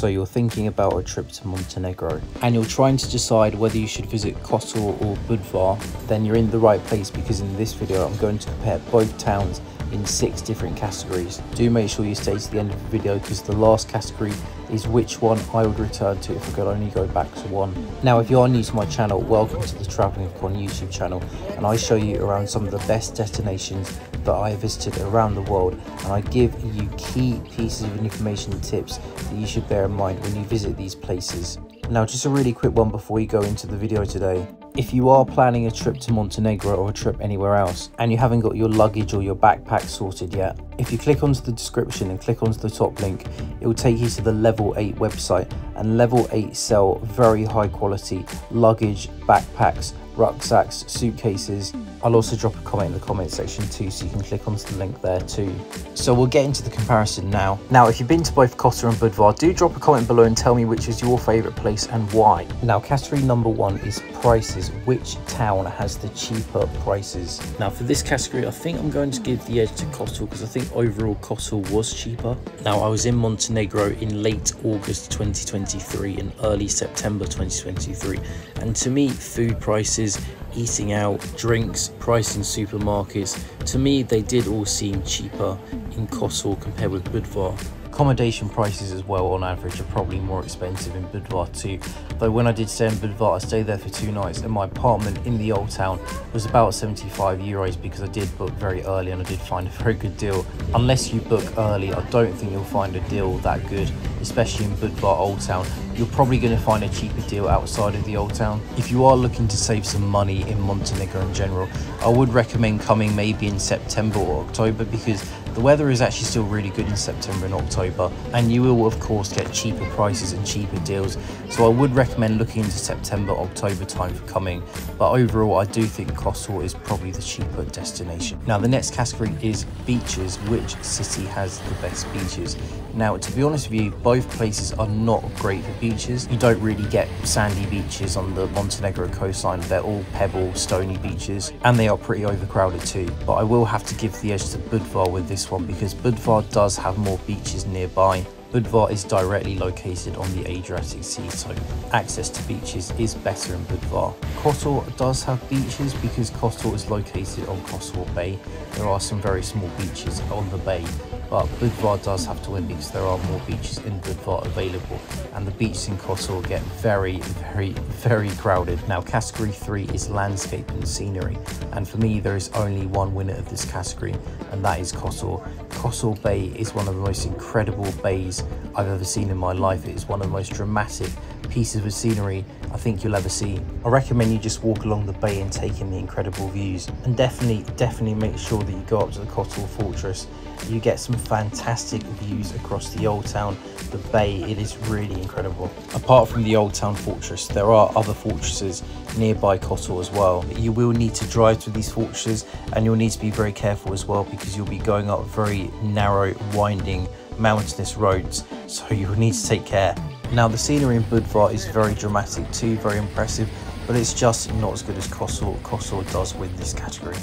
So you're thinking about a trip to Montenegro and you're trying to decide whether you should visit Kotor or Budva, then you're in the right place, because in this video I'm going to compare both towns in 6 different categories. Do make sure you stay to the end of the video, because the last category is which one I would return to if I could only go back to one. Now, if you are new to my channel, welcome to the Travelling with Con YouTube channel, and I show you around some of the best destinations that I have visited around the world, and I give you key pieces of information and tips that you should bear in mind when you visit these places. Now, just a really quick one before we go into the video today. If you are planning a trip to Montenegro or a trip anywhere else and you haven't got your luggage or your backpack sorted yet, if you click onto the description and click onto the top link, it will take you to the Level 8 website, and Level 8 sell very high quality luggage, backpacks, rucksacks, suitcases. I'll also drop a comment in the comment section too, so you can click onto the link there too. So we'll get into the comparison now. Now, if you've been to both Kotor and Budva, do drop a comment below and tell me which is your favourite place and why. Now, category number 1 is prices. Which town has the cheaper prices? Now, for this category, I think I'm going to give the edge to Kotor, because I think overall Kotor was cheaper. Now, I was in Montenegro in late August 2023 and early September 2023, and to me, food prices, eating out, drinks, price in supermarkets, to me they did all seem cheaper in Kotor compared with Budva. Accommodation prices as well on average are probably more expensive in Budva too, though when I did stay in Budva I stayed there for 2 nights and my apartment in the old town was about 75 euros, because I did book very early and I did find a very good deal. Unless you book early, I don't think you'll find a deal that good, especially in Budva Old Town. You're probably going to find a cheaper deal outside of the old town. If you are looking to save some money in Montenegro in general, I would recommend coming maybe in September or October, because the weather is actually still really good in September and October, and you will of course get cheaper prices and cheaper deals. So I would recommend looking into September, October time for coming, but overall I do think Kotor is probably the cheaper destination. Now, the next category is beaches. Which city has the best beaches? Now, to be honest with you, both places are not great for beaches. You don't really get sandy beaches on the Montenegro coastline. They're all pebble, stony beaches, and they are pretty overcrowded too. But I will have to give the edge to Budva with this one, because Budva does have more beaches nearby. Budva is directly located on the Adriatic Sea, so access to beaches is better in Budva. Kotor does have beaches because Kotor is located on Kotor Bay. There are some very small beaches on the bay, but Budva does have to win because there are more beaches in Budva available, and the beaches in Kotor get very, very crowded. Now, category 3 is landscape and scenery, and for me there is only one winner of this category, and that is Kotor. Kotor Bay is one of the most incredible bays I've ever seen in my life. It is one of the most dramatic pieces of scenery I think you'll ever see. I recommend you just walk along the bay and take in the incredible views, and definitely make sure that you go up to the Kotor Fortress. You get some fantastic views across the old town, the bay. It is really incredible. Apart from the old town fortress, there are other fortresses nearby Kotor as well. You will need to drive to these fortresses, and you'll need to be very careful as well, because you'll be going up very narrow, winding, mountainous roads, so you will need to take care. Now, the scenery in Budva is very dramatic too, very impressive, but it's just not as good as Kotor. Kotor does win this category.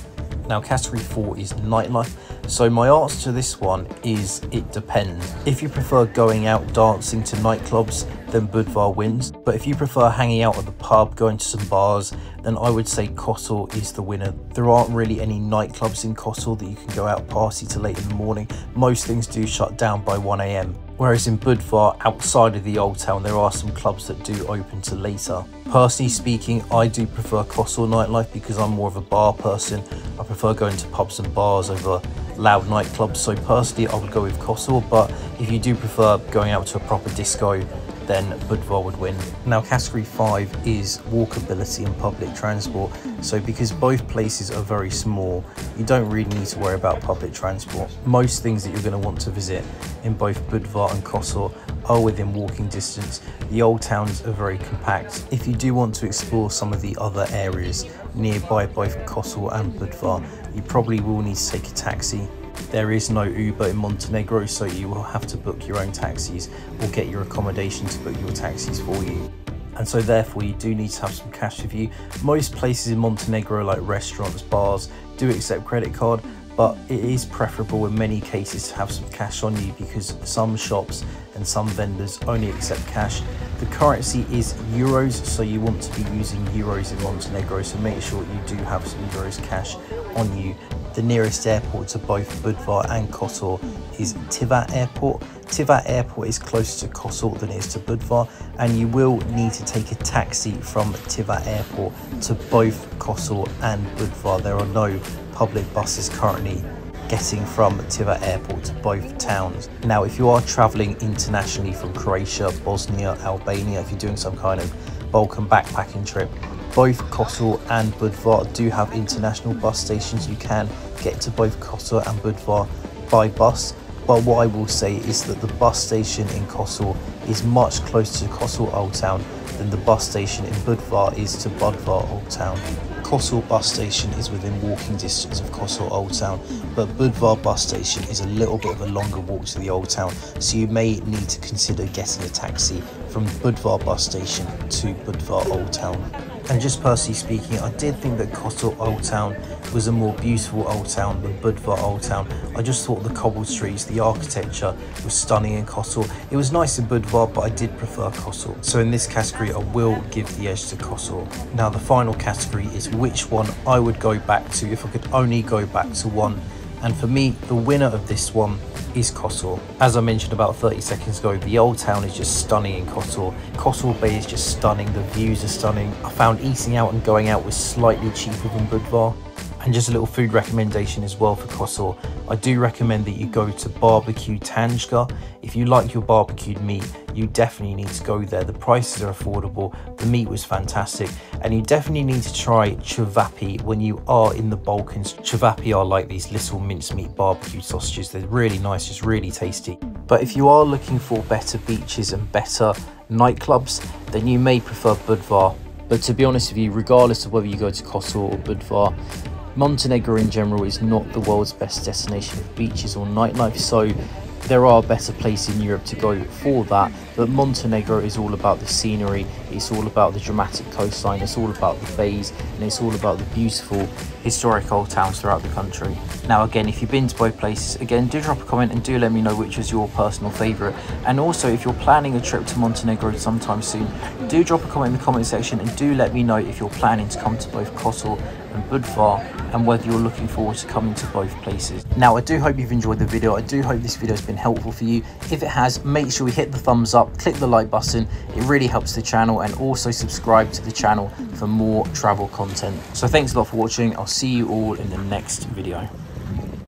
Now, category 4 is nightlife. So my answer to this one is it depends. If you prefer going out dancing to nightclubs, then Budva wins. But if you prefer hanging out at the pub, going to some bars, then I would say Kotor is the winner. There aren't really any nightclubs in Kotor that you can go out party till late in the morning. Most things do shut down by 1 AM. Whereas in Budva, outside of the old town, there are some clubs that do open till later. Personally speaking, I do prefer Kotor nightlife because I'm more of a bar person. I prefer going to pubs and bars over loud nightclubs. So personally, I would go with Kotor, but if you do prefer going out to a proper disco, then Budva would win. Now, category 5 is walkability and public transport. So because both places are very small, you don't really need to worry about public transport. Most things that you're going to want to visit in both Budva and Kotor are within walking distance. The old towns are very compact. If you do want to explore some of the other areas nearby both Kotor and Budva, you probably will need to take a taxi. There is no Uber in Montenegro, so you will have to book your own taxis or get your accommodation to book your taxis for you. And so therefore you do need to have some cash with you. Most places in Montenegro, like restaurants, bars, do accept credit card, but it is preferable in many cases to have some cash on you, because some shops and and some vendors only accept cash. The currency is euros, so you want to be using euros in Montenegro, so make sure you do have some euros cash on you. The nearest airport to both Budva and Kotor is Tivat Airport. Tivat Airport is closer to Kotor than it is to Budva, and you will need to take a taxi from Tivat Airport to both Kotor and Budva. There are no public buses currently getting from Tivat Airport to both towns. Now, if you are traveling internationally from Croatia, Bosnia, Albania, if you're doing some kind of Balkan backpacking trip, both Kotor and Budva do have international bus stations. You can get to both Kotor and Budva by bus, but what I will say is that the bus station in Kotor is much closer to Kotor Old Town than the bus station in Budva is to Budva Old Town. Kotor bus station is within walking distance of Kotor Old Town, but Budva bus station is a little bit of a longer walk to the Old Town, so you may need to consider getting a taxi from Budva bus station to Budva Old Town. And just personally speaking, I did think that Kotor Old Town was a more beautiful Old Town than Budva Old Town. I just thought the cobbled streets, the architecture was stunning in Kotor. It was nice in Budva, but I did prefer Kotor. So in this category, I will give the edge to Kotor. Now the final category is which one I would go back to if I could only go back to one. And for me, the winner of this one is Kotor. As I mentioned about 30 seconds ago, the Old Town is just stunning in Kotor. Kotor Bay is just stunning, the views are stunning. I found eating out and going out was slightly cheaper than Budva. And just a little food recommendation as well for Kotor. I do recommend that you go to Barbecue Tanjga. If you like your barbecued meat, you definitely need to go there. The prices are affordable, the meat was fantastic, and you definitely need to try cevapi when you are in the Balkans. Cevapi are like these little mincemeat barbecued sausages. They're really nice, just really tasty. But if you are looking for better beaches and better nightclubs, then you may prefer Budva. But to be honest with you, regardless of whether you go to Kotor or Budva, Montenegro in general is not the world's best destination for beaches or nightlife, so there are better places in Europe to go for that. But Montenegro is all about the scenery, it's all about the dramatic coastline, it's all about the bays, and it's all about the beautiful historic old towns throughout the country. Now again, if you've been to both places, again, do drop a comment and do let me know which was your personal favourite. And also, if you're planning a trip to Montenegro sometime soon, do drop a comment in the comment section and do let me know if you're planning to come to both Kotor and Budva, and whether you're looking forward to coming to both places. Now, I do hope you've enjoyed the video. I do hope this video has been helpful for you. If it has, make sure you hit the thumbs up, click the like button. It really helps the channel, and also subscribe to the channel for more travel content. So thanks a lot for watching. I'll see you all in the next video.